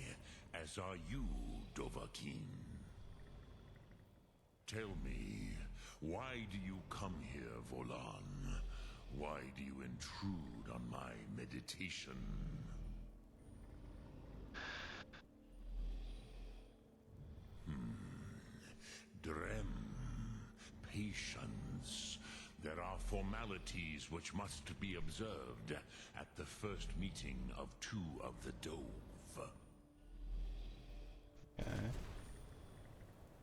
as are you, Dovahkiin. Tell me, why do you come here, Volan? Why do you intrude on my meditation? Drem. Patience. There are formalities which must be observed at the first meeting of two of the Dove.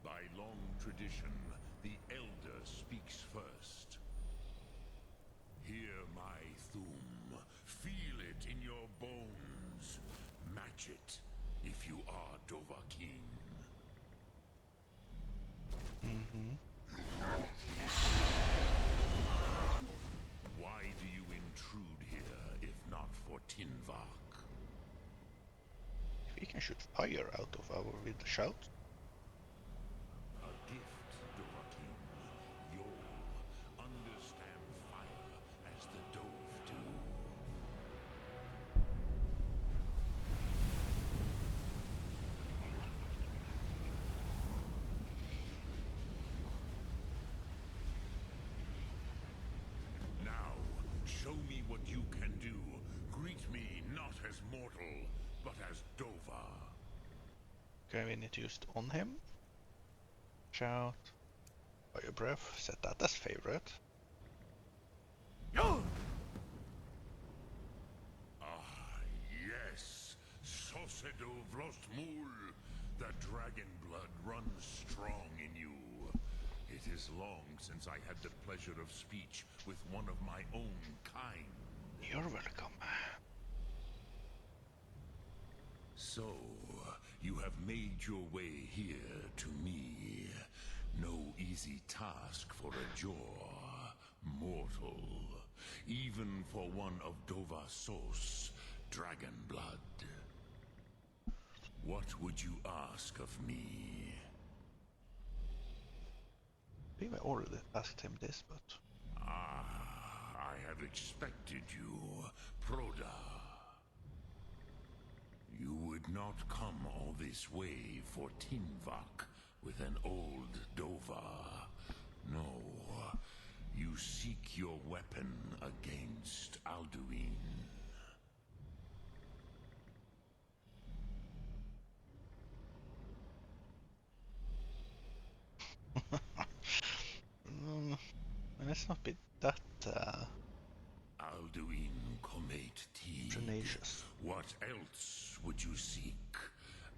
By long tradition, the elder speaks first. Hear my thum. Feel it in your bones. Match it if you are Dovahkiin. Why do you intrude here, if not for Tinvak? If we can shoot fire out of our with the shout. A gift, Dovahkiin. You'll understand fire as the Dove do. Now, show me what you can do. Greet me not as mortal, but as Dova. Okay, we need to use it on him. Shout. Fire breath. Set that as favorite. Ah, yes. Sosedo Vrostmul. The dragon blood runs strong in you. It is long since I had the pleasure of speech with one of my own kind. You're welcome. So, you have made your way here to me. No easy task for a Jor, mortal. Even for one of Dovasos, dragon blood. What would you ask of me? I think I already asked him this, but... I have expected you, Proda. You would not come all this way for Tinvak with an old Dova. No, you seek your weapon against Alduin. Let's not be that Alduin commentate. tenacious. What else would you seek?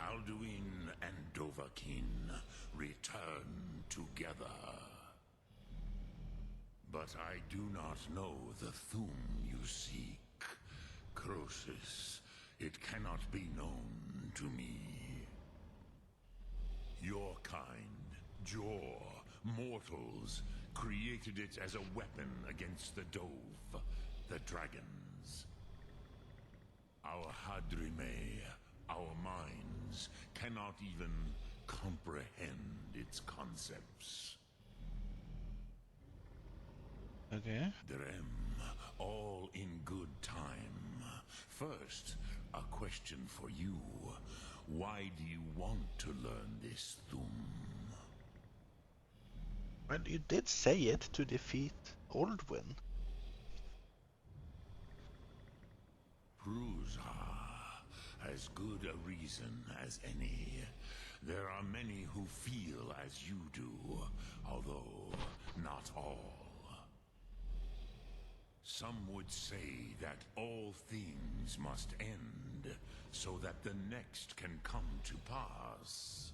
Alduin and Dovahkiin return together. But I do not know the thum you seek. Croesus, it cannot be known to me. Your kind, Jor, mortals, created it as a weapon against the Dove, the dragons. Our Hadrime, our minds, cannot even comprehend its concepts. Okay. Drem, all in good time. First, a question for you. Why do you want to learn this Thum? Well, you did say it to defeat Oldwin. Pruzha, as good a reason as any. There are many who feel as you do, although not all. Some would say that all things must end, so that the next can come to pass.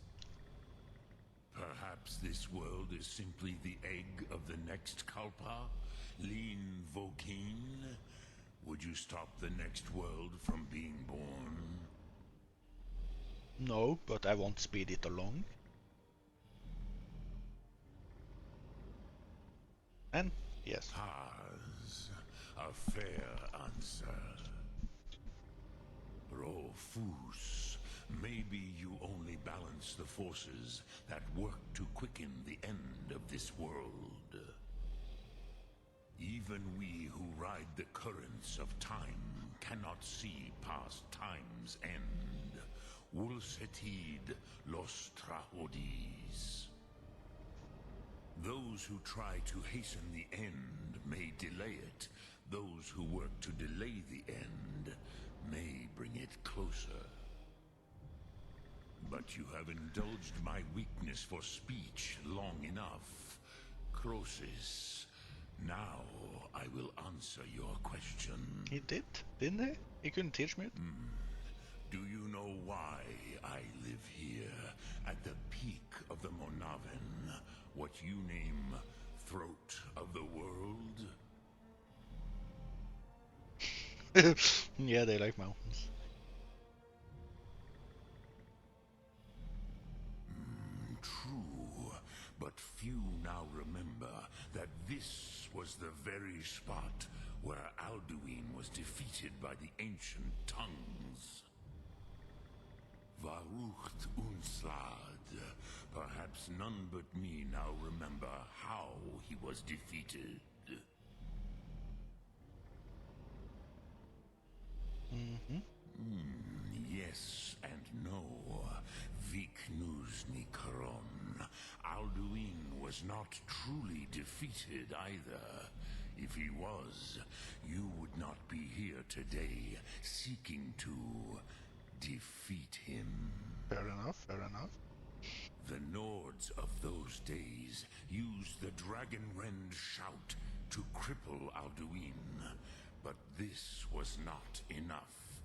Perhaps this world is simply the egg of the next Kalpa, Lin Vokin. Would you stop the next world from being born? No, but I won't speed it along. And yes. Has a fair answer. Rofus, maybe you only balance the forces that work to quicken the end of this world. Even we who ride the currents of time cannot see past time's end. Wulsetid los Trahodis. Those who try to hasten the end may delay it. Those who work to delay the end may bring it closer. But you have indulged my weakness for speech long enough. Croesus, now I will answer your question. He did, didn't he? He couldn't teach me it. Do you know why I live here, at the peak of the Monaven, what you name throat of the world? Yeah, they like mountains. True, but few now remember that this was the very spot where Alduin was defeated by the ancient tongues. Varucht Unslad. Perhaps none but me now remember how he was defeated. Yes and no. Viknuzny Karon. Alduin was not truly defeated either. If he was, you would not be here today seeking to defeat him. Fair enough, fair enough. The Nords of those days used the Dragonrend shout to cripple Alduin, but this was not enough.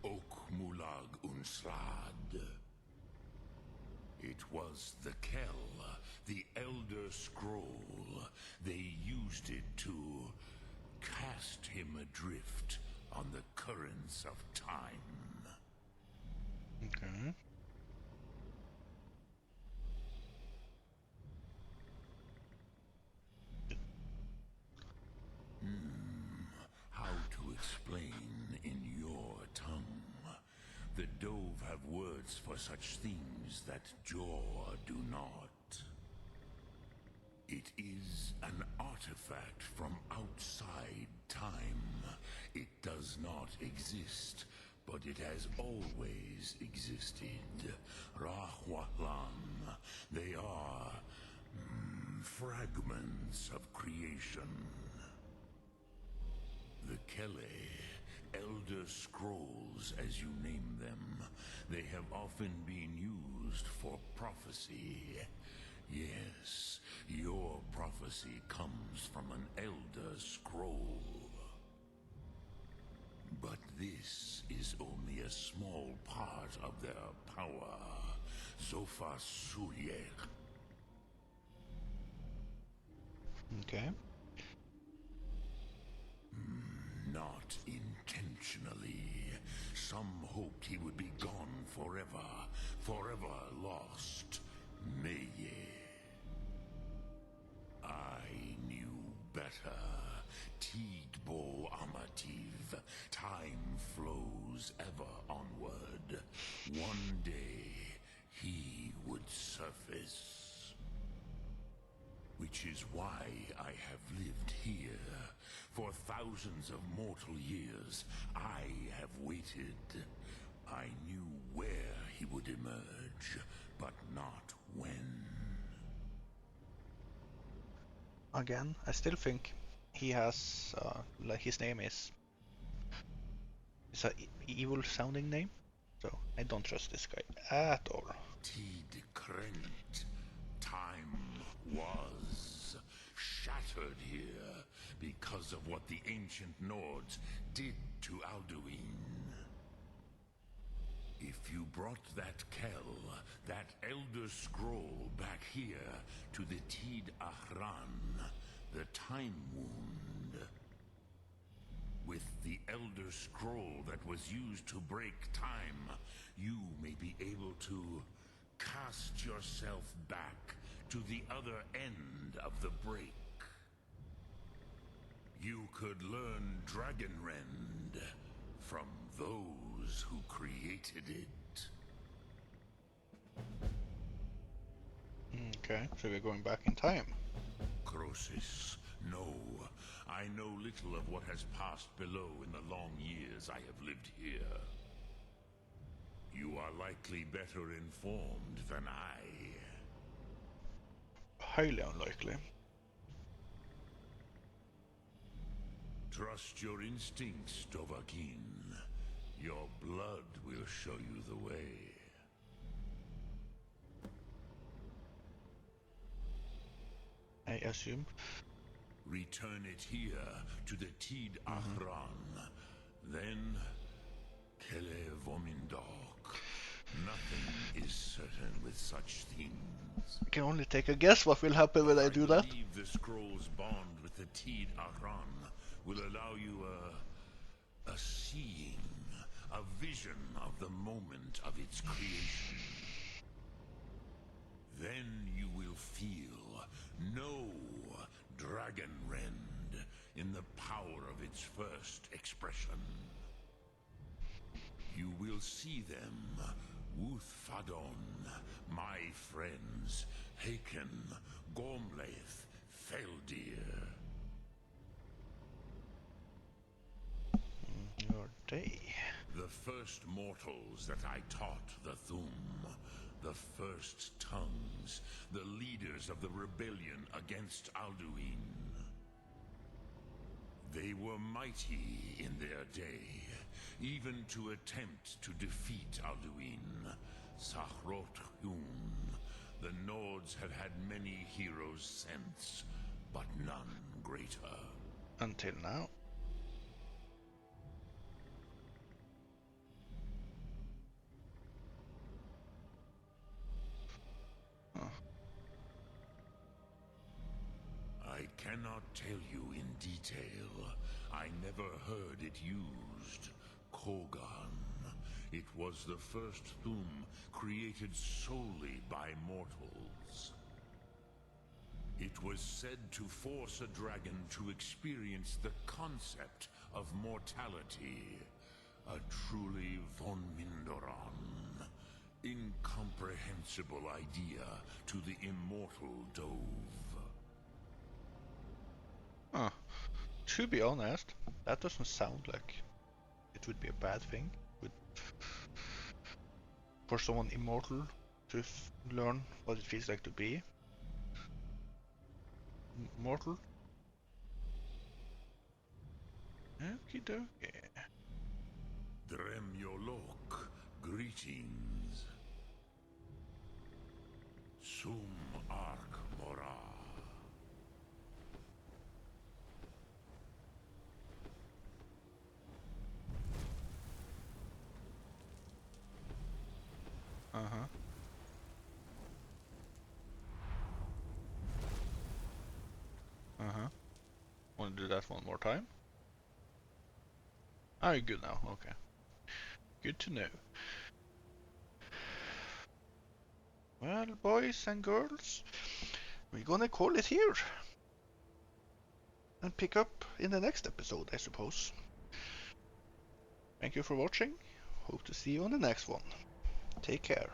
Ok Mulag Unslad. It was the Kell, the Elder Scroll. They used it to cast him adrift on the currents of time. Okay. How to explain in your tongue? The Dove have words for such things that Jor do not. It is an artifact from outside time. It does not exist, but it has always existed. Rahwalan. They are fragments of creation. The Kele, Elder Scrolls as you name them, they have often been used for prophecy. Yes, your prophecy comes from an Elder Scroll. But this is only a small part of their power. Zofa Suyek. Okay. Not intentionally. Some hoped he would be gone forever, forever lost. Meye. I matter. Tidbo amativ. Time flows ever onward. One day, he would surface. Which is why I have lived here. For thousands of mortal years, I have waited. I knew where he would emerge, but not when. Again, I still think he has, like his name is a evil sounding name, so I don't trust this guy at all. Tid Krent. Time was shattered here because of what the ancient Nords did to Alduin. If you brought that Kell, that Elder Scroll back here to the Tid Ahran, the Time Wound, with the Elder Scroll that was used to break time, you may be able to cast yourself back to the other end of the break. You could learn Dragonrend from those who created it. Okay, so we're going back in time. Crosis, no. I know little of what has passed below in the long years I have lived here. You are likely better informed than I. Highly unlikely. Trust your instincts, Dovahkiin. Your blood will show you the way. I assume. Return it here to the Tid Ahran. Then, Kele Vomindok. Nothing is certain with such things. I can only take a guess what will happen when I do that. I believe the scroll's bond with the Tid Ahran will allow you a seeing, a vision of the moment of its creation. Then you will feel, know Dragonrend in the power of its first expression. You will see them, Wuthfadon, my friends, Haken, Gormlaith, Feldir. Your day. The first mortals that I taught the Thum, the first tongues, the leaders of the rebellion against Alduin. They were mighty in their day, even to attempt to defeat Alduin. Sahrot Hun. The Nords have had many heroes since, but none greater. Until now. I cannot tell you in detail. I never heard it used. Kogan. It was the first Thum created solely by mortals. It was said to force a dragon to experience the concept of mortality. A truly von Mindoran. Incomprehensible idea to the immortal Dove. Huh. To be honest, that doesn't sound like it would be a bad thing. For someone immortal to learn what it feels like to be mortal. Okie dokie. Dremyolok, greetings. Sum Ark Mora. Uh-huh. Uh-huh. Want to do that one more time? Oh, you're good now. Okay. Good to know. Well, boys and girls, we're gonna call it here. and pick up in the next episode, I suppose. Thank you for watching. Hope to see you on the next one. Take care.